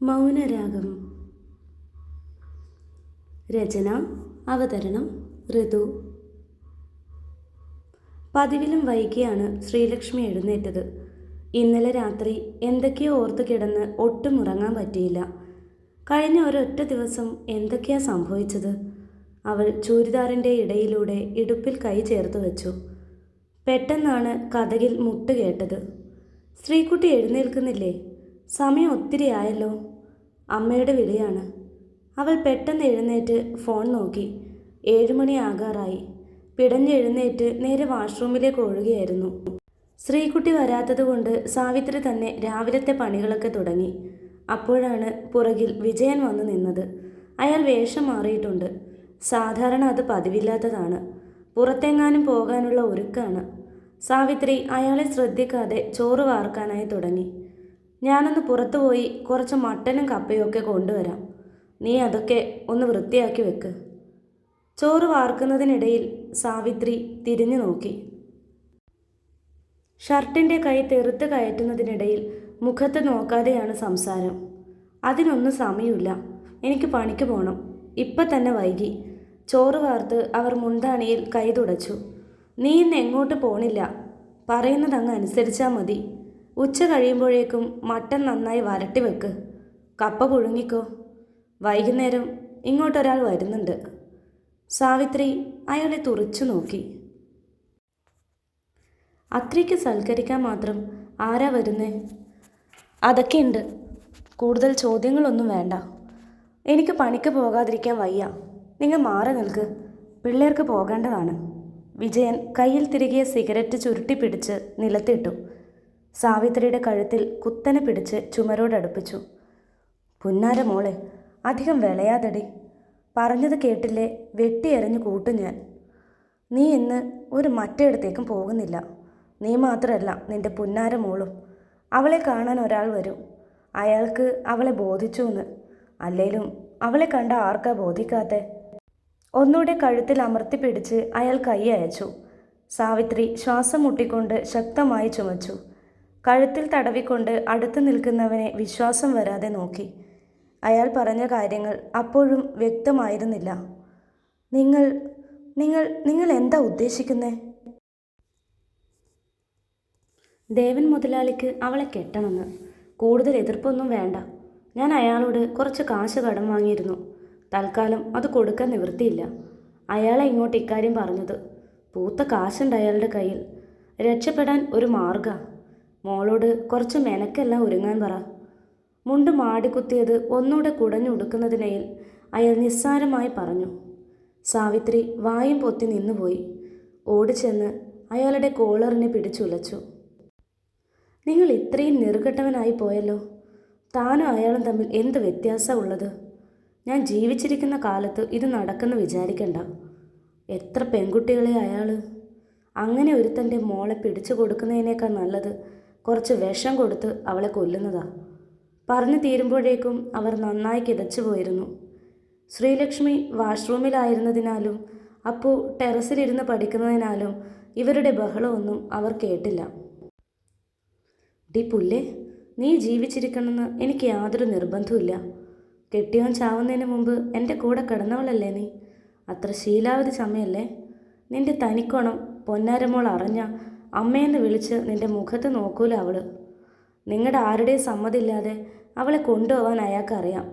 മൗനരാഗം. രചന, അവതരണം ഋതു. പതിവിലും വൈകിയാണ് ശ്രീലക്ഷ്മി എഴുന്നേറ്റത്. ഇന്നലെ രാത്രി എന്തൊക്കെയോ ഓർത്തു കിടന്ന് ഒട്ടും ഉറങ്ങാൻ പറ്റിയില്ല. കഴിഞ്ഞ ഒരൊറ്റ ദിവസം എന്തൊക്കെയാ സംഭവിച്ചത്? അവൾ ചൂരിദാറിൻ്റെ ഇടയിലൂടെ ഇടുപ്പിൽ കൈ ചേർത്ത് വെച്ചു. പെട്ടെന്നാണ് കതകിൽ മുട്ട് കേട്ടത്. ശ്രീകുട്ടി എഴുന്നേൽക്കുന്നില്ലേ? സമയം ഒത്തിരി ആയല്ലോ. അമ്മയുടെ വിളിയാണ്. അവൾ പെട്ടെന്ന് എഴുന്നേറ്റ് ഫോൺ നോക്കി. 7 മണി ആകാറായി. പിടഞ്ഞെഴുന്നേറ്റ് നേരെ വാഷ്റൂമിലേക്ക് ഓടുകയായിരുന്നു. ശ്രീകുട്ടി വരാത്തതുകൊണ്ട് സാവിത്രി തന്നെ രാവിലത്തെ പണികളൊക്കെ തുടങ്ങി. അപ്പോഴാണ് പുറകിൽ വിജയൻ വന്നു നിന്നത്. അയാൾ വേഷം മാറിയിട്ടുണ്ട്. സാധാരണ അത് പതിവില്ലാത്തതാണ്. പുറത്തെങ്ങാനും പോകാനുള്ള ഒരുക്കാണ്. സാവിത്രി അയാളെ ശ്രദ്ധിക്കാതെ ചോറ് വാർക്കാനായി തുടങ്ങി. ഞാനൊന്ന് പുറത്തു പോയി കുറച്ച് മട്ടനും കപ്പയും ഒക്കെ കൊണ്ടുവരാം. നീ അതൊക്കെ ഒന്ന് വൃത്തിയാക്കി വെക്ക്. ചോറ് വാർക്കുന്നതിനിടയിൽ സാവിത്രി തിരിഞ്ഞു നോക്കി. ഷർട്ടിൻ്റെ കൈ തെറുത്ത് കയറ്റുന്നതിനിടയിൽ മുഖത്ത് നോക്കാതെയാണ് സംസാരം. അതിനൊന്നും സമയമില്ല. എനിക്ക് പണിക്ക് പോകണം. ഇപ്പം തന്നെ വൈകി. ചോറ് വാർത്ത് അവർ മുന്താണിയിൽ കൈ തുടച്ചു. നീ ഇന്ന് എങ്ങോട്ട് പോണില്ല. പറയുന്നതങ്ങ് അനുസരിച്ചാൽ മതി. ഉച്ച കഴിയുമ്പോഴേക്കും മട്ടൻ നന്നായി വരട്ടി വെക്ക്. കപ്പ പുഴുങ്ങിക്കോ. വൈകുന്നേരം ഇങ്ങോട്ടൊരാൾ വരുന്നുണ്ട്. സാവിത്രി അയാളെ തുറിച്ചു നോക്കി. അത്രയ്ക്ക് സൽക്കരിക്കാൻ മാത്രം ആരാ വരുന്നേ? അതൊക്കെയുണ്ട്. കൂടുതൽ ചോദ്യങ്ങളൊന്നും വേണ്ട. എനിക്ക് പണിക്ക് പോകാതിരിക്കാൻ വയ്യ. നിങ്ങൾ മാറി നിൽക്ക്. പിള്ളേർക്ക് പോകേണ്ടതാണ്. വിജയൻ കയ്യിൽ തിരികെ സിഗരറ്റ് ചുരുട്ടി പിടിച്ച് നിലത്തിട്ടു. സാവിത്രിയുടെ കഴുത്തിൽ കുത്തനെ പിടിച്ച് ചുമരോടടുപ്പിച്ചു. പുന്നാര മോളെ, അധികം വിളയാതടി. പറഞ്ഞത് കേട്ടില്ലേ? വെട്ടിയെറിഞ്ഞു കൂട്ടും ഞാൻ. നീ ഇന്ന് ഒരു മറ്റയിടത്തേക്കും പോകുന്നില്ല. നീ മാത്രമല്ല, നിന്റെ പുന്നാര മോളും. അവളെ കാണാൻ ഒരാൾ വരും. അയാൾക്ക് അവളെ ബോധിച്ചു എന്ന്. അല്ലേലും അവളെ കണ്ട ആർക്കാ ബോധിക്കാത്തെ? ഒന്നുകൂടെ കഴുത്തിൽ അമർത്തി പിടിച്ച് അയാൾ കൈ അയച്ചു. സാവിത്രി ശ്വാസം മുട്ടിക്കൊണ്ട് ശക്തമായി ചുമച്ചു. കഴുത്തിൽ തടവിക്കൊണ്ട് അടുത്ത് നിൽക്കുന്നവനെ വിശ്വാസം വരാതെ നോക്കി. അയാൾ പറഞ്ഞ കാര്യങ്ങൾ അപ്പോഴും വ്യക്തമായിരുന്നില്ല. നിങ്ങൾ നിങ്ങൾ നിങ്ങൾ എന്താ ഉദ്ദേശിക്കുന്നേ? ദേവൻ മുതലാളിക്ക് അവളെ കെട്ടണമെന്ന്. കൂടുതൽ എതിർപ്പൊന്നും വേണ്ട. ഞാൻ അയാളോട് കുറച്ച് കാശ് കടം വാങ്ങിയിരുന്നു. തൽക്കാലം അത് കൊടുക്കാൻ നിവൃത്തിയില്ല. അയാളെ ഇങ്ങോട്ട് ഇക്കാര്യം പറഞ്ഞത്. പൂത്ത കാശുണ്ട് അയാളുടെ കയ്യിൽ. രക്ഷപ്പെടാൻ ഒരു മാർഗ. മോളോട് കുറച്ച് മെനക്കെല്ലാം ഒരുങ്ങാൻ പറ. മുണ്ട് മാടിക്കുത്തിയത് ഒന്നുകൂടെ കുടഞ്ഞുടുക്കുന്നതിനിടയിൽ അയാൾ നിസ്സാരമായി പറഞ്ഞു. സാവിത്രി വായും പൊത്തി നിന്നുപോയി. ഓടിച്ചെന്ന് അയാളുടെ കോളറിനെ പിടിച്ചുലച്ചു. നിങ്ങൾ ഇത്രയും നെറുകെട്ടവനായി പോയല്ലോ. താനും അയാളും തമ്മിൽ എന്ത് വ്യത്യാസമുള്ളത്? ഞാൻ ജീവിച്ചിരിക്കുന്ന കാലത്ത് ഇത് നടക്കുന്ന വിചാരിക്കണ്ട. എത്ര പെൺകുട്ടികളെ അയാൾ. അങ്ങനെ ഒരുത്തൻ്റെ മോളെ പിടിച്ചു കൊടുക്കുന്നതിനേക്കാൾ നല്ലത് കുറച്ച് വിഷം കൊടുത്ത് അവളെ കൊല്ലുന്നതാ. പറഞ്ഞു തീരുമ്പോഴേക്കും അവർ നന്നായി കിതച്ചു പോയിരുന്നു. ശ്രീലക്ഷ്മി വാഷ്റൂമിലായിരുന്നതിനാലും അപ്പോൾ ടെറസിലിരുന്ന് പഠിക്കുന്നതിനാലും ഇവരുടെ ബഹളമൊന്നും അവർ കേട്ടില്ല. ഡി പുല്ലേ, നീ ജീവിച്ചിരിക്കണമെന്ന് എനിക്ക് യാതൊരു നിർബന്ധവുമില്ല. കെട്ടിയോൻ ചാവുന്നതിന് മുമ്പ് എൻ്റെ കൂടെ കിടന്നവളല്ലേ നീ? അത്ര ശീലാവധി സമയല്ലേ? നിന്റെ തനിക്കോണം പൊന്നാരമോൾ അറിഞ്ഞ അമ്മയെന്ന് വിളിച്ച് നിന്റെ മുഖത്ത് നോക്കൂല അവള്. നിങ്ങളുടെ ആരുടെയും സമ്മതമില്ലാതെ അവളെ കൊണ്ടുപോകാൻ അയാൾക്കറിയാം.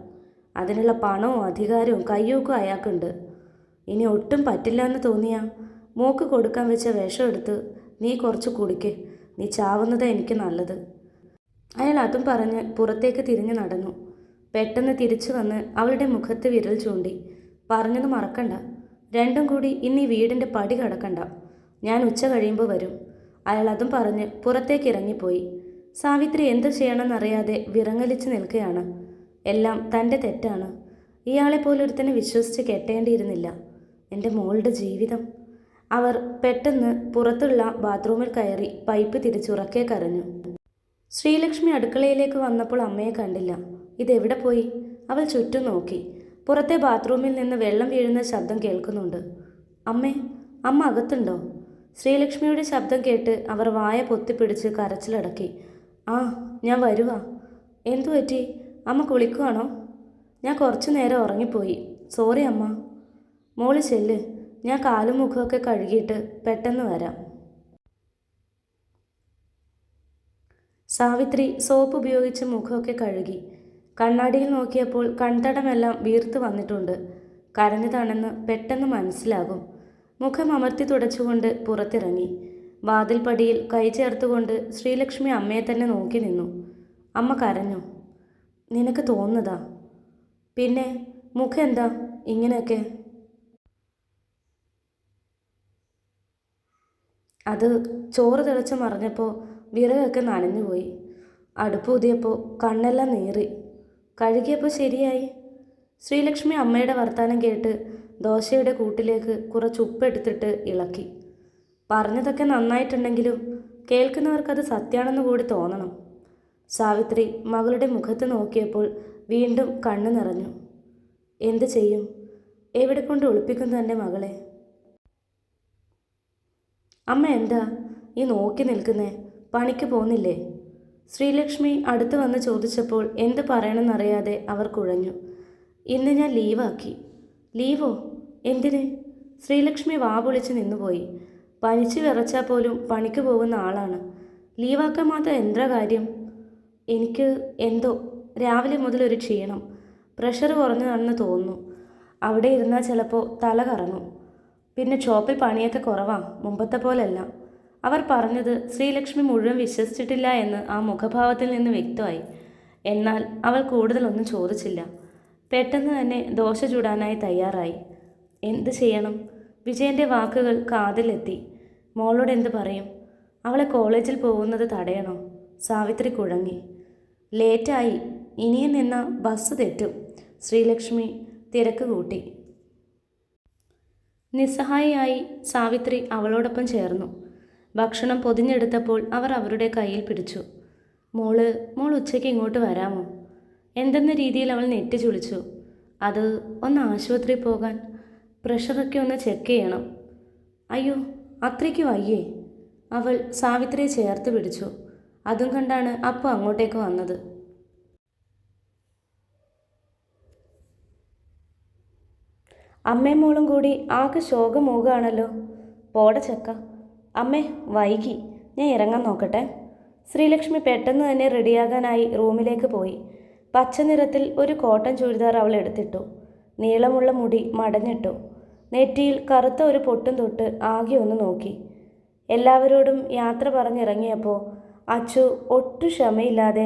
അതിനുള്ള പണവും അധികാരവും കയ്യൂക്കും അയാൾക്കുണ്ട്. ഇനി ഒട്ടും പറ്റില്ല എന്ന് തോന്നിയാ മോക്ക് കൊടുക്കാൻ വെച്ച വിഷം എടുത്ത് നീ കുറച്ച് കുടിക്ക്. നീ ചാവുന്നത് എനിക്ക് നല്ലത്. അയാൾ അതും പറഞ്ഞ് പുറത്തേക്ക് തിരിഞ്ഞു നടന്നു. പെട്ടെന്ന് തിരിച്ചു വന്ന് അവളുടെ മുഖത്ത് വിരൽ ചൂണ്ടി. പറഞ്ഞത് മറക്കണ്ട. രണ്ടും കൂടി ഇന്ന് ഈ വീടിൻ്റെ പടി കടക്കണ്ട. ഞാൻ ഉച്ച കഴിയുമ്പോൾ വരും. അയാൾ അതും പറഞ്ഞ് പുറത്തേക്ക് ഇറങ്ങിപ്പോയി. സാവിത്രി എന്ത് ചെയ്യണമെന്നറിയാതെ വിറങ്ങലിച്ച് നിൽക്കുകയാണ്. എല്ലാം തൻ്റെ തെറ്റാണ്. ഇയാളെപ്പോലൊരുത്തനെ വിശ്വസിച്ച് കെട്ടേണ്ടിയിരുന്നില്ല. എൻ്റെ മോളുടെ ജീവിതം. അവർ പെട്ടെന്ന് പുറത്തുള്ള ബാത്റൂമിൽ കയറി പൈപ്പ് തിരിച്ചുറക്കെ കരഞ്ഞു. ശ്രീലക്ഷ്മി അടുക്കളയിലേക്ക് വന്നപ്പോൾ അമ്മയെ കണ്ടില്ല. ഇതെവിടെ പോയി? അവൾ ചുറ്റും നോക്കി. പുറത്തെ ബാത്റൂമിൽ നിന്ന് വെള്ളം വീഴുന്ന ശബ്ദം കേൾക്കുന്നുണ്ട്. അമ്മേ, അമ്മ അകത്തുണ്ടോ? ശ്രീലക്ഷ്മിയുടെ ശബ്ദം കേട്ട് അവർ വായ പൊത്തിപ്പിടിച്ച് കരച്ചിലടക്കി. ആ, ഞാൻ വരുവാ. എന്തു പറ്റി? അമ്മ കുളിക്കുവാണോ? ഞാൻ കുറച്ചു നേരം ഉറങ്ങിപ്പോയി. സോറി അമ്മ. മോള് ചെല്ല്, ഞാൻ കാലും മുഖമൊക്കെ കഴുകിയിട്ട് പെട്ടെന്ന് വരാം. സാവിത്രി സോപ്പ് ഉപയോഗിച്ച് മുഖമൊക്കെ കഴുകി. കണ്ണാടിയിൽ നോക്കിയപ്പോൾ കൺതടമെല്ലാം വീർത്ത് വന്നിട്ടുണ്ട്. കരഞ്ഞതാണെന്ന് പെട്ടെന്ന് മനസ്സിലാകും. മുഖം അമർത്തി തുടച്ചുകൊണ്ട് പുറത്തിറങ്ങി. വാതിൽപ്പടിയിൽ കൈ ചേർത്തുകൊണ്ട് ശ്രീലക്ഷ്മി അമ്മയെ തന്നെ നോക്കി നിന്നു. അമ്മ കരഞ്ഞു. നിനക്ക് തോന്നുന്നതാ? പിന്നെ മുഖം എന്താ ഇങ്ങനെയൊക്കെ? അത് ചോറ് തിളച്ച് മറിഞ്ഞപ്പോൾ വിറകൊക്കെ നനഞ്ഞുപോയി. അടുപ്പ് ഊതിയപ്പോൾ കണ്ണെല്ലാം നീറി. കഴുകിയപ്പോൾ ശരിയായി. ശ്രീലക്ഷ്മി അമ്മയുടെ വർത്താനം കേട്ട് ദോശയുടെ കൂട്ടിലേക്ക് കുറച്ച് ഉപ്പെടുത്തിട്ട് ഇളക്കി. പറഞ്ഞതൊക്കെ നന്നായിട്ടുണ്ടെങ്കിലും കേൾക്കുന്നവർക്കത് സത്യമാണെന്ന് കൂടി തോന്നണം. സാവിത്രി മകളുടെ മുഖത്ത് നോക്കിയപ്പോൾ വീണ്ടും കണ്ണു നിറഞ്ഞു. എന്ത് ചെയ്യും? എവിടെ കൊണ്ട് ഒളിപ്പിക്കും തൻ്റെ മകളെ? അമ്മ എന്താ ഈ നോക്കി നിൽക്കുന്നേ? പണിക്ക് പോകുന്നില്ലേ? ശ്രീലക്ഷ്മി അടുത്ത് വന്ന് ചോദിച്ചപ്പോൾ എന്ത് പറയണമെന്നറിയാതെ അവർ കുഴഞ്ഞു. ഇന്ന് ഞാൻ ലീവാക്കി. ലീവോ? എന്തിന്? ശ്രീലക്ഷ്മി വാ പൊളിച്ച് നിന്നുപോയി. പനിച്ച് വിറച്ചാൽ പോലും പണിക്ക് പോകുന്ന ആളാണ്. ലീവാക്കാൻ മാത്രം എന്താ കാര്യം? എനിക്ക് എന്തോ രാവിലെ മുതൽ ഒരു ക്ഷീണം. പ്രഷർ കുറഞ്ഞതാണെന്ന് തോന്നുന്നു. അവിടെ ഇരുന്നാൽ ചിലപ്പോൾ തല കറങ്ങും. പിന്നെ ഷോപ്പിൽ പണിയൊക്കെ കുറവാ, മുമ്പത്തെ പോലല്ല. അവർ പറഞ്ഞത് ശ്രീലക്ഷ്മി മുഴുവൻ വിശ്വസിച്ചിട്ടില്ല എന്ന് ആ മുഖഭാവത്തിൽ നിന്ന് വ്യക്തമായി. എന്നാൽ അവൾ കൂടുതലൊന്നും ചോദിച്ചില്ല. പെട്ടെന്ന് തന്നെ ദോശ ചൂടാനായി തയ്യാറായി. എന്ത് ചെയ്യണം? വിജയൻ്റെ വാക്കുകൾ കാതിലെത്തി. മോളോട് എന്ത് പറയും? അവളെ കോളേജിൽ പോകുന്നത് തടയണോ? സാവിത്രി കുഴങ്ങി. ലേറ്റായി, ഇനിയും നിന്ന ബസ് തെറ്റും. ശ്രീലക്ഷ്മി തിരക്ക് കൂട്ടി. നിസ്സഹായിയായി സാവിത്രി അവളോടൊപ്പം ചേർന്നു. ഭക്ഷണം പൊതിഞ്ഞെടുത്തപ്പോൾ അവർ അവരുടെ കയ്യിൽ പിടിച്ചു. മോൾ ഉച്ചയ്ക്ക് ഇങ്ങോട്ട് വരാമോ? എന്തെന്ന രീതിയിൽ അവൾ നെറ്റി ചുളിച്ചു. അത് ഒന്ന് ആശുപത്രിയിൽ പോകാൻ, പ്രഷറൊക്കെ ഒന്ന് ചെക്ക് ചെയ്യണം. അയ്യോ, അത്രയ്ക്ക് വയ്യേ? അവൾ സാവിത്രിയെ ചേർത്ത് പിടിച്ചു. അതും കണ്ടാണ് അപ്പോൾ അങ്ങോട്ടേക്ക് വന്നത്. അമ്മയും മോളും കൂടി ആകെ ശോകമൂകാണല്ലോ. പോട ചക്ക. അമ്മേ, വൈകി, ഞാൻ ഇറങ്ങാൻ നോക്കട്ടെ. ശ്രീലക്ഷ്മി പെട്ടെന്ന് തന്നെ റെഡിയാകാനായി റൂമിലേക്ക് പോയി. പച്ച നിറത്തിൽ ഒരു കോട്ടൺ ചുരിദാർ അവൾ എടുത്തിട്ടു. നീളമുള്ള മുടി മടഞ്ഞിട്ടു. നെറ്റിയിൽ കറുത്ത ഒരു പൊട്ടും തൊട്ട് ആകെ ഒന്ന് നോക്കി. എല്ലാവരോടും യാത്ര പറഞ്ഞിറങ്ങിയപ്പോൾ അച്ചു ഒട്ടും ക്ഷമയില്ലാതെ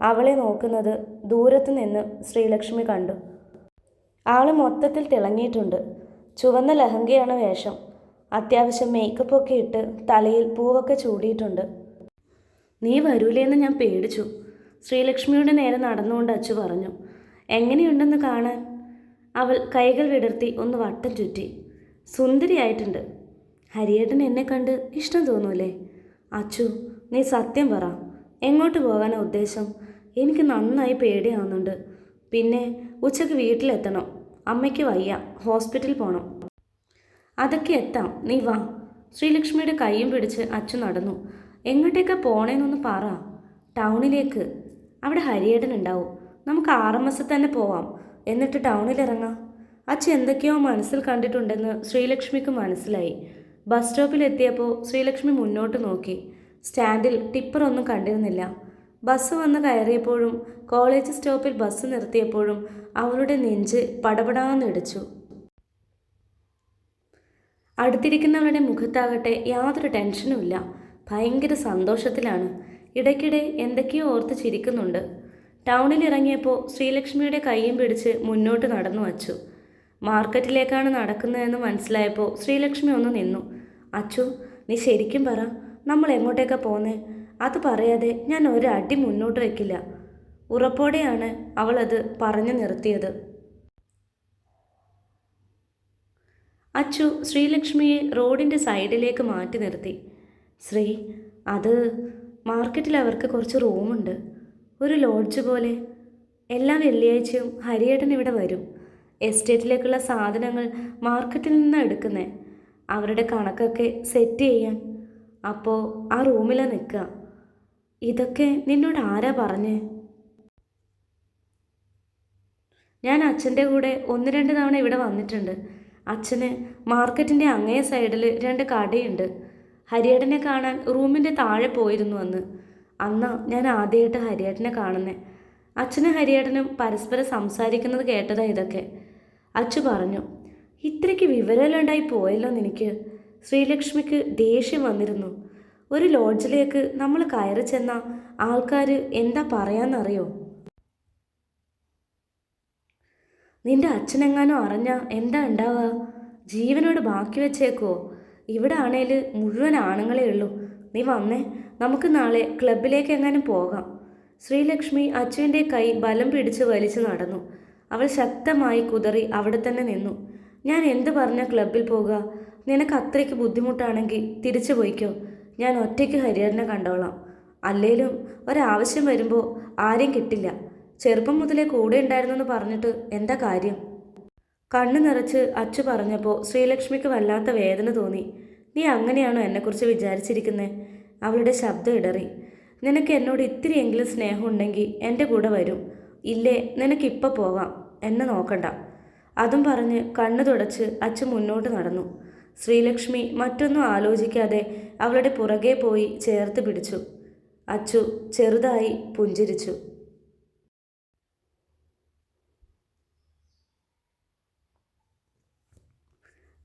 അവളെ നോക്കുന്നത് ദൂരത്തു നിന്ന് ശ്രീലക്ഷ്മി കണ്ടു. ആള് മൊത്തത്തിൽ തിളങ്ങിയിട്ടുണ്ട്. ചുവന്ന ലഹങ്കയാണ് വേഷം. അത്യാവശ്യം മേക്കപ്പൊക്കെ ഇട്ട് തലയിൽ പൂവൊക്കെ ചൂടിയിട്ടുണ്ട്. നീ വരൂലേന്ന് ഞാൻ പേടിച്ചു. ശ്രീലക്ഷ്മിയുടെ നേരെ നടന്നുകൊണ്ട് അച്ചു പറഞ്ഞു. എങ്ങനെയുണ്ടെന്ന് കാണാൻ? അവൾ കൈകൾ വിടർത്തി ഒന്ന് വട്ടം ചുറ്റി. സുന്ദരിയായിട്ടുണ്ട്. ഹരിയേട്ടൻ എന്നെ കണ്ട് ഇഷ്ടം തോന്നൂലേ? അച്ചു, നീ സത്യം പറ, എങ്ങോട്ട് പോകാനാ ഉദ്ദേശം? എനിക്ക് നന്നായി പേടിയാവുന്നുണ്ട്. പിന്നെ ഉച്ചയ്ക്ക് വീട്ടിലെത്തണം. അമ്മയ്ക്ക് വയ്യ, ഹോസ്പിറ്റലിൽ പോകണം. അതൊക്കെ എത്താം, നീ വാ. ശ്രീലക്ഷ്മിയുടെ കൈയും പിടിച്ച് അച്ചു നടന്നു. എങ്ങോട്ടേക്കാ പോണേന്നൊന്ന് പറ. ടൗണിലേക്ക്. അവിടെ ഹരിയേട്ടൻ ഉണ്ടാവും. നമുക്ക് RMS തന്നെ പോവാം, എന്നിട്ട് ടൗണിലിറങ്ങാം. അച്ചു എന്തൊക്കെയോ മനസ്സിൽ കണ്ടിട്ടുണ്ടെന്ന് ശ്രീലക്ഷ്മിക്ക് മനസ്സിലായി. ബസ് സ്റ്റോപ്പിലെത്തിയപ്പോൾ ശ്രീലക്ഷ്മി മുന്നോട്ട് നോക്കി. സ്റ്റാൻഡിൽ ടിപ്പറൊന്നും കണ്ടിരുന്നില്ല. ബസ് വന്ന് കയറിയപ്പോഴും കോളേജ് സ്റ്റോപ്പിൽ ബസ് നിർത്തിയപ്പോഴും അവളുടെ നെഞ്ച് പടപടാന്നിടിച്ചു. അടുത്തിരിക്കുന്നവരുടെ മുഖത്താകട്ടെ യാതൊരു ടെൻഷനുമില്ല. ഭയങ്കര സന്തോഷത്തിലാണ്. ഇടയ്ക്കിടെ എന്തൊക്കെയോ ഓർത്ത് ചിരിക്കുന്നുണ്ട്. ടൗണിലിറങ്ങിയപ്പോൾ ശ്രീലക്ഷ്മിയുടെ കൈയും പിടിച്ച് മുന്നോട്ട് നടന്നു വച്ചു. മാർക്കറ്റിലേക്കാണ് നടക്കുന്നതെന്ന് മനസ്സിലായപ്പോൾ ശ്രീലക്ഷ്മി ഒന്ന് നിന്നു. അച്ചു, നീ ശരിക്കും പറ, നമ്മൾ എങ്ങോട്ടേക്കാണ് പോന്നേ? അത് പറയാതെ ഞാൻ ഒരടി മുന്നോട്ട് വയ്ക്കില്ല. ഉറപ്പോടെയാണ് അവളത് പറഞ്ഞു നിർത്തിയത്. അച്ചു ശ്രീലക്ഷ്മിയെ റോഡിൻ്റെ സൈഡിലേക്ക് മാറ്റി നിർത്തി. ശ്രീ, അത് മാർക്കറ്റിൽ അവർക്ക് കുറച്ച് റൂമുണ്ട്, ഒരു ലോഡ്ജ് പോലെ. എല്ലാ വെള്ളിയാഴ്ചയും ഹരിയേട്ടൻ ഇവിടെ വരും. എസ്റ്റേറ്റിലേക്കുള്ള സാധനങ്ങൾ മാർക്കറ്റിൽ നിന്നാണ് എടുക്കുന്നത്. അവരുടെ കണക്കൊക്കെ സെറ്റ് ചെയ്യാൻ. അപ്പോൾ ആ റൂമിലാണ് നിൽക്കുക. ഇതൊക്കെ നിന്നോട് ആരാ പറഞ്ഞേ? ഞാൻ അച്ഛൻ്റെ കൂടെ ഒന്ന് രണ്ട് തവണ ഇവിടെ വന്നിട്ടുണ്ട്. അച്ഛന് മാർക്കറ്റിൻ്റെ അങ്ങേ സൈഡിൽ രണ്ട് കടയുണ്ട്. ഹരിയേട്ടനെ കാണാൻ റൂമിൻ്റെ താഴെ പോയിരുന്നു അന്ന്. അന്നാ ഞാൻ ആദ്യമായിട്ട് ഹരിയേട്ടനെ കാണുന്നേ. അച്ഛനും ഹരിയേട്ടനും പരസ്പരം സംസാരിക്കുന്നത് കേട്ടതാ ഇതൊക്കെ. അച്ചു പറഞ്ഞു. ഇത്രയ്ക്ക് വിവരമുണ്ടായി പോയല്ലോ നിനക്ക്. ശ്രീലക്ഷ്മിക്ക് ദേഷ്യം വന്നിരുന്നു. ഒരു ലോഡ്ജിലേക്ക് നമ്മൾ കയറി ചെന്ന ആൾക്കാർ എന്താ പറയാന്നറിയോ? നിന്റെ അച്ഛനെങ്ങാനും അറിഞ്ഞാൽ എന്താ ഉണ്ടാവുക? ജീവനോട് ബാക്കി വെച്ചേക്കോ? ഇവിടെ ആണേൽ മുഴുവൻ ആണുങ്ങളേ ഉള്ളൂ. നീ വന്നേ, നമുക്ക് നാളെ ക്ലബിലേക്ക് എങ്ങാനും പോകാം. ശ്രീലക്ഷ്മി അച്ചുവിൻ്റെ കൈ ബലം പിടിച്ച് വലിച്ചു നടന്നു. അവൾ ശക്തമായി കുതറി അവിടെ തന്നെ നിന്നു. ഞാൻ എന്ത് പറഞ്ഞ ക്ലബിൽ പോകുക? നിനക്ക് അത്രയ്ക്ക് ബുദ്ധിമുട്ടാണെങ്കിൽ തിരിച്ചു പോയിക്കോ. ഞാൻ ഒറ്റയ്ക്ക് ഹരിഹരനെ കണ്ടോളാം. അല്ലേലും ഒരാവശ്യം വരുമ്പോൾ ആരെയും കിട്ടില്ല. ചെറുപ്പം മുതലേ കൂടെ ഉണ്ടായിരുന്നെന്ന് പറഞ്ഞിട്ട് എന്താ കാര്യം? കണ്ണു നിറച്ച് അച്ചു പറഞ്ഞപ്പോൾ ശ്രീലക്ഷ്മിക്ക് വല്ലാത്ത വേദന തോന്നി. നീ അങ്ങനെയാണോ എന്നെക്കുറിച്ച് വിചാരിച്ചിരിക്കുന്നത്? അവളുടെ ശബ്ദം ഇടറി. നിനക്ക് എന്നോട് ഇത്തിരിയെങ്കിലും സ്നേഹം ഉണ്ടെങ്കിൽ എൻ്റെ കൂടെ വരും. ഇല്ലേ നിനക്കിപ്പോൾ പോകാം, എന്നെ നോക്കണ്ട. അതും പറഞ്ഞ് കണ്ണു തുടച്ച് അച്ചു മുന്നോട്ട് നടന്നു. ശ്രീലക്ഷ്മി മറ്റൊന്നും ആലോചിക്കാതെ അവളുടെ പുറകെ പോയി ചേർത്ത് പിടിച്ചു. അച്ചു ചെറുതായി പുഞ്ചിരിച്ചു.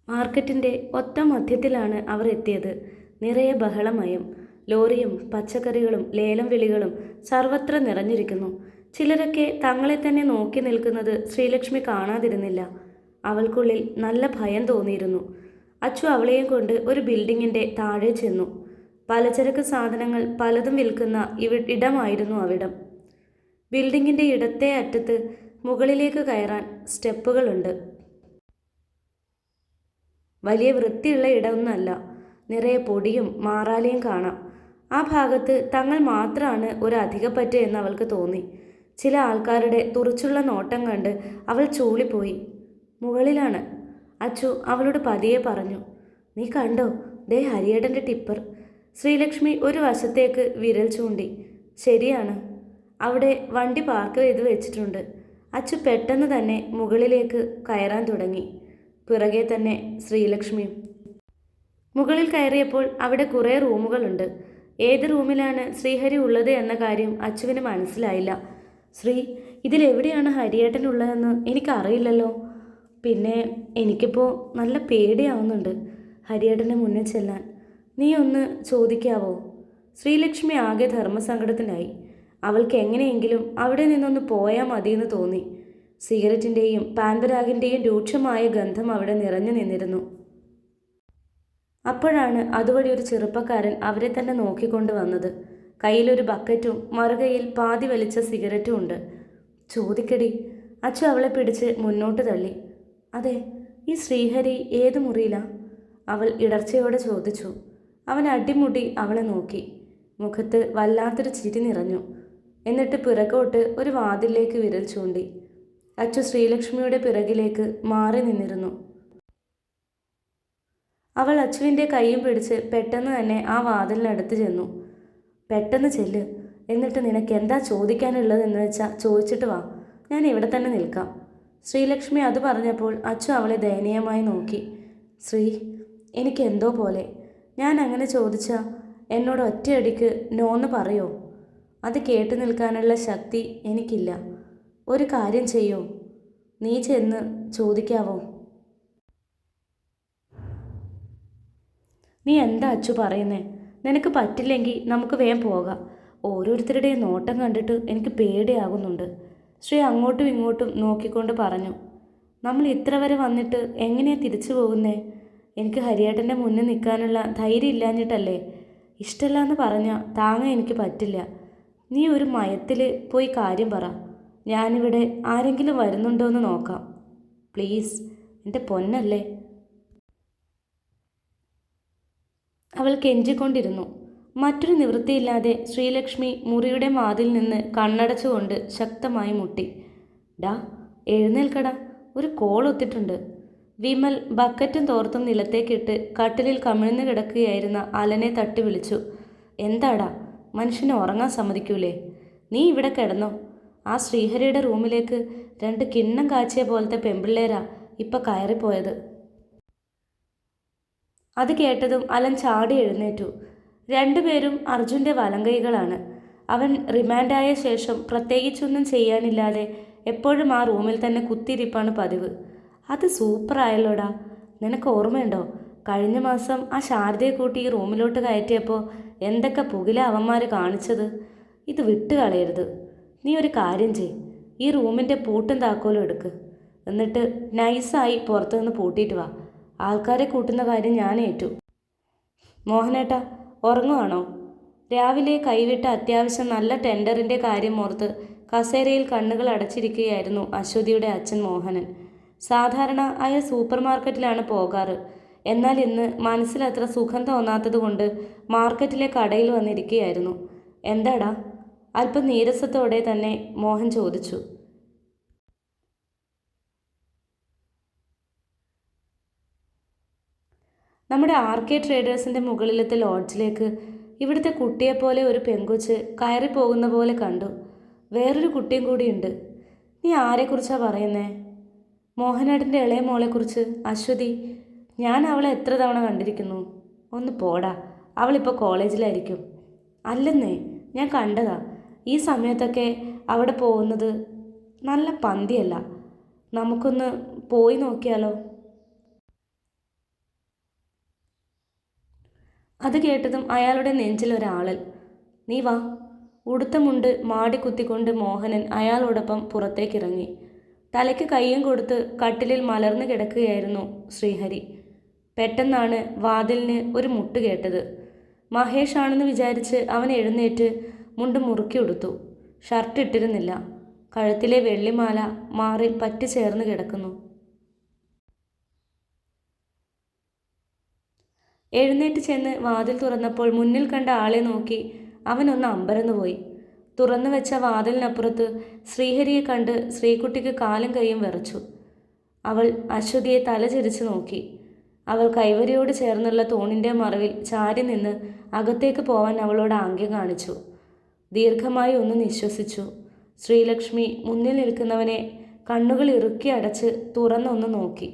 മാർക്കറ്റിൻ്റെ ഒത്ത മധ്യത്തിലാണ് അവർ എത്തിയത്. നിറയെ ബഹളമയം. ലോറിയും പച്ചക്കറികളും ലേലം വിളികളും സർവത്ര നിറഞ്ഞിരിക്കുന്നു. ചിലരൊക്കെ തങ്ങളെ തന്നെ നോക്കി നിൽക്കുന്നത് ശ്രീലക്ഷ്മി കാണാതിരുന്നില്ല. അവൾക്കുള്ളിൽ നല്ല ഭയം തോന്നിയിരുന്നു. അച്ചു അവളെയും കൊണ്ട് ഒരു ബിൽഡിങ്ങിൻ്റെ താഴെ ചെന്നു. പലചരക്ക് സാധനങ്ങൾ പലതും വിൽക്കുന്ന ഇടമായിരുന്നു അവിടം. ബിൽഡിങ്ങിൻ്റെ ഇടത്തെ അറ്റത്ത് മുകളിലേക്ക് കയറാൻ സ്റ്റെപ്പുകളുണ്ട്. വലിയ വൃത്തിയുള്ള ഇടമൊന്നുമല്ല. നിറയെ പൊടിയും മാറാലയും കാണാം. ആ ഭാഗത്ത് തങ്ങൾ മാത്രമാണ് ഒരു അധികപ്പറ്റ് എന്ന് അവൾക്ക് തോന്നി. ചില ആൾക്കാരുടെ തുറച്ചുള്ള നോട്ടം കണ്ട് അവൾ ചൂളിപ്പോയി. മുകളിലാണ്. അച്ചു അവളോട് പതിയെ പറഞ്ഞു. നീ കണ്ടോ, ദേ ഹരിയേട്ടൻ്റെ ടിപ്പർ. ശ്രീലക്ഷ്മി ഒരു വശത്തേക്ക് വിരൽ ചൂണ്ടി. ശരിയാണ്, അവിടെ വണ്ടി പാർക്ക് ചെയ്ത് വെച്ചിട്ടുണ്ട്. അച്ചു പെട്ടെന്ന് തന്നെ മുകളിലേക്ക് കയറാൻ തുടങ്ങി. പിറകെ തന്നെ ശ്രീലക്ഷ്മിയും. മുകളിൽ കയറിയപ്പോൾ അവിടെ കുറേ റൂമുകളുണ്ട്. ഏത് റൂമിലാണ് ശ്രീഹരി ഉള്ളത് എന്ന കാര്യം അച്ചുവിന് മനസ്സിലായില്ല. ശ്രീ, ഇതിലെവിടെയാണ് ഹരിയേട്ടൻ ഉള്ളതെന്ന് എനിക്കറിയില്ലല്ലോ. പിന്നെ എനിക്കിപ്പോൾ നല്ല പേടിയാവുന്നുണ്ട് ഹരിയേട്ടൻ്റെ മുന്നിൽ ചെല്ലാൻ. നീ ഒന്ന് ചോദിക്കാവോ? ശ്രീലക്ഷ്മി ആകെ ധർമ്മസങ്കടത്തിനായി. അവൾക്ക് എങ്ങനെയെങ്കിലും അവിടെ നിന്നൊന്ന് പോയാൽ മതിയെന്ന് തോന്നി. സിഗരറ്റിൻ്റെയും പാൻപരാഗിൻ്റെയും രൂക്ഷമായ ഗന്ധം അവിടെ നിറഞ്ഞു നിന്നിരുന്നു. അപ്പോഴാണ് അതുവഴി ഒരു ചെറുപ്പക്കാരൻ അവരെ തന്നെ നോക്കിക്കൊണ്ട് വന്നത്. കയ്യിലൊരു ബക്കറ്റും മറുകയിൽ പാതി വലിച്ച സിഗരറ്റും ഉണ്ട്. ചോദിക്കടി. അച്ചു അവളെ പിടിച്ച് മുന്നോട്ട് തള്ളി. അതെ, ഈ ശ്രീഹരി ഏത് മുറിയിലാ? അവൾ ഇടർച്ചയോടെ ചോദിച്ചു. അവൻ അടിമുടി അവളെ നോക്കി. മുഖത്ത് വല്ലാത്തൊരു ചിരി നിറഞ്ഞു. എന്നിട്ട് പിറകോട്ട് ഒരു വാതിലിലേക്ക് വിരൽ ചൂണ്ടി. അച്ചു ശ്രീലക്ഷ്മിയുടെ പിറകിലേക്ക് മാറി നിന്നിരുന്നു. അവൾ അച്ചുവിൻ്റെ കൈയും പിടിച്ച് പെട്ടെന്ന് തന്നെ ആ വാതിലിനടുത്ത് ചെന്നു. പെട്ടെന്ന് ചെല്ല്, എന്നിട്ട് നിനക്ക് എന്താ ചോദിക്കാനുള്ളതെന്ന് വെച്ചാൽ ചോദിച്ചിട്ട് വാ. ഞാൻ ഇവിടെ തന്നെ നിൽക്കാം. ശ്രീലക്ഷ്മി അത് പറഞ്ഞപ്പോൾ അച്ചു അവളെ ദയനീയമായി നോക്കി. ശ്രീ, എനിക്കെന്തോ പോലെ. ഞാൻ അങ്ങനെ ചോദിച്ചാൽ എന്നോട് ഒറ്റയടിക്ക് നോന്ന് പറയോ? അത് കേട്ടു നിൽക്കാനുള്ള ശക്തി എനിക്കില്ല. ഒരു കാര്യം ചെയ്യോ, നീ ചെന്ന് ചോദിക്കാവോ? നീ എന്താ അച്ചു പറയുന്നേ? നിനക്ക് പറ്റില്ലെങ്കിൽ നമുക്ക് വേഗം പോകാം. ഓരോരുത്തരുടെയും നോട്ടം കണ്ടിട്ട് എനിക്ക് പേടിയാകുന്നുണ്ട്. ശ്രീ അങ്ങോട്ടും ഇങ്ങോട്ടും നോക്കിക്കൊണ്ട് പറഞ്ഞു. നമ്മൾ ഇത്ര വരെ വന്നിട്ട് എങ്ങനെയാ തിരിച്ചു പോകുന്നേ? എനിക്ക് ഹരിയേട്ടൻ്റെ മുന്നിൽ നിൽക്കാനുള്ള ധൈര്യം ഇല്ലാഞ്ഞിട്ടല്ലേ? ഇഷ്ടമല്ല എന്ന് പറഞ്ഞാൽ താങ്ങാൻ എനിക്ക് പറ്റില്ല. നീ ഒരു മയത്തിൽ പോയി കാര്യം പറ. ഞാനിവിടെ ആരെങ്കിലും വരുന്നുണ്ടോ എന്ന് നോക്കാം. പ്ലീസ്, എൻ്റെ പൊന്നല്ലേ. അവൾ കെഞ്ചിക്കൊണ്ടിരുന്നു. മറ്റൊരു നിവൃത്തിയില്ലാതെ ശ്രീലക്ഷ്മി മുറിയുടെ വാതിൽ നിന്ന് കണ്ണടച്ചുകൊണ്ട് ശക്തമായി മുട്ടി. ഡാ, എഴുന്നേൽക്കടാ, ഒരു കോൾ ഒത്തിട്ടുണ്ട്. വിമൽ ബക്കറ്റും തോർത്തും നിലത്തേക്കിട്ട് കട്ടിലിൽ കമിഴ്ന്നു കിടക്കുകയായിരുന്ന അലനെ തട്ടി വിളിച്ചു. എന്താടാ, മനുഷ്യനെ ഉറങ്ങാൻ സമ്മതിക്കൂലേ? നീ ഇവിടെ കിടന്നോ? ആ ശ്രീഹരിയുടെ റൂമിലേക്ക് 2 കിണ്ണം കാച്ചിയ പോലത്തെ പെമ്പിള്ളേരാ ഇപ്പം കയറിപ്പോയത്. അത് കേട്ടതും അലൻ ചാടി എഴുന്നേറ്റു. 2 പേരും അർജുൻ്റെ വലങ്കൈകളാണ്. അവൻ റിമാൻഡായ ശേഷം പ്രത്യേകിച്ചൊന്നും ചെയ്യാനില്ലാതെ എപ്പോഴും ആ റൂമിൽ തന്നെ കുത്തിയിരിപ്പാണ് പതിവ്. അത് സൂപ്പറായല്ലോടാ. നിനക്ക് ഓർമ്മയുണ്ടോ, കഴിഞ്ഞ മാസം ആ ശാരദയെ കൂട്ടി ഈ റൂമിലോട്ട് കയറ്റിയപ്പോൾ എന്തൊക്കെ പുകില അവന്മാർ കാണിച്ചത്? ഇത് വിട്ടുകളയരുത്. നീ ഒരു കാര്യം ചെയ്, ഈ റൂമിൻ്റെ പൂട്ടും താക്കോലും എടുക്ക്. എന്നിട്ട് നൈസായി പുറത്തുനിന്ന് പൂട്ടിയിട്ട് വാ. ആൾക്കാരെ കൂട്ടുന്ന കാര്യം ഞാൻ ഏറ്റു. മോഹനേട്ടാ, ഉറങ്ങുവാണോ? രാവിലെ കൈവിട്ട അത്യാവശ്യം നല്ല ടെൻഡറിൻ്റെ കാര്യം ഓർത്ത് കസേരയിൽ കണ്ണുകൾ അടച്ചിരിക്കുകയായിരുന്നു അശ്വതിയുടെ അച്ഛൻ മോഹനൻ. സാധാരണ അയാൾ സൂപ്പർ മാർക്കറ്റിലാണ് പോകാറ്. എന്നാൽ ഇന്ന് മനസ്സിൽ അത്ര സുഖം തോന്നാത്തത് കൊണ്ട് മാർക്കറ്റിലെ കടയിൽ വന്നിരിക്കുകയായിരുന്നു. എന്താടാ? അല്പം നീരസത്തോടെ തന്നെ മോഹൻ ചോദിച്ചു. നമ്മുടെ RK ട്രേഡേഴ്സിൻ്റെ മുകളിലത്തെ ലോഡ്ജിലേക്ക് ഇവിടുത്തെ കുട്ടിയെപ്പോലെ ഒരു പെങ്കൊച്ച് കയറി പോകുന്ന പോലെ കണ്ടു. വേറൊരു കുട്ടിയും കൂടിയുണ്ട്. നീ ആരെക്കുറിച്ചാണ് പറയുന്നേ? മോഹനേട്ടൻ്റെ ഇളയ മോളെക്കുറിച്ച്. അശ്വതി. ഞാൻ അവളെ എത്ര തവണ കണ്ടിരിക്കുന്നു. ഒന്ന് പോടാ, അവളിപ്പോൾ കോളേജിലായിരിക്കും. അല്ലെന്നേ, ഞാൻ കണ്ടതാ. ഈ സമയത്തൊക്കെ അവിടെ പോകുന്നത് നല്ല പന്തിയല്ല. നമുക്കൊന്ന് പോയി നോക്കിയാലോ? അത് കേട്ടതും അയാളുടെ നെഞ്ചിലൊരാളൽ. നീ വാ. ഉടുത്ത മുണ്ട് മാടിക്കുത്തിക്കൊണ്ട് മോഹനൻ അയാളോടൊപ്പം പുറത്തേക്കിറങ്ങി. തലയ്ക്ക് കയ്യും കൊടുത്ത് കട്ടിലിൽ മലർന്നു കിടക്കുകയായിരുന്നു ശ്രീഹരി. പെട്ടെന്നാണ് വാതിലിന് ഒരു മുട്ട് കേട്ടത്. മഹേഷ് ആണെന്ന് വിചാരിച്ച് അവൻ എഴുന്നേറ്റ് മുണ്ട് മുറുക്കി ഉടുത്തു. ഷർട്ട് ഇട്ടിരുന്നില്ല. കഴുത്തിലെ വെള്ളിമാല മാറിൽ പറ്റി ചേർന്ന് കിടക്കുന്നു. എഴുന്നേറ്റ് ചെന്ന് വാതിൽ തുറന്നപ്പോൾ മുന്നിൽ കണ്ട ആളെ നോക്കി അവനൊന്ന് അമ്പരന്നുപോയി. തുറന്നു വെച്ച വാതിലിനപ്പുറത്ത് ശ്രീഹരിയെ കണ്ട് ശ്രീകുട്ടിക്ക് കാലും കൈയും വിറച്ചു. അവൾ അശ്വതിയെ തലചിരിച്ചു നോക്കി. അവൾ കൈവരിയോട് ചേർന്നുള്ള തൂണിൻ്റെ മറവിൽ ചാരി നിന്ന് അകത്തേക്ക് പോവാൻ അവളോട് ആംഗ്യം കാണിച്ചു. ദീർഘമായി ഒന്ന് നിശ്വസിച്ചു. ശ്രീലക്ഷ്മി മുന്നിൽ നിൽക്കുന്നവനെ കണ്ണുകൾ ഇറുക്കി അടച്ച് തുറന്നൊന്ന് നോക്കി.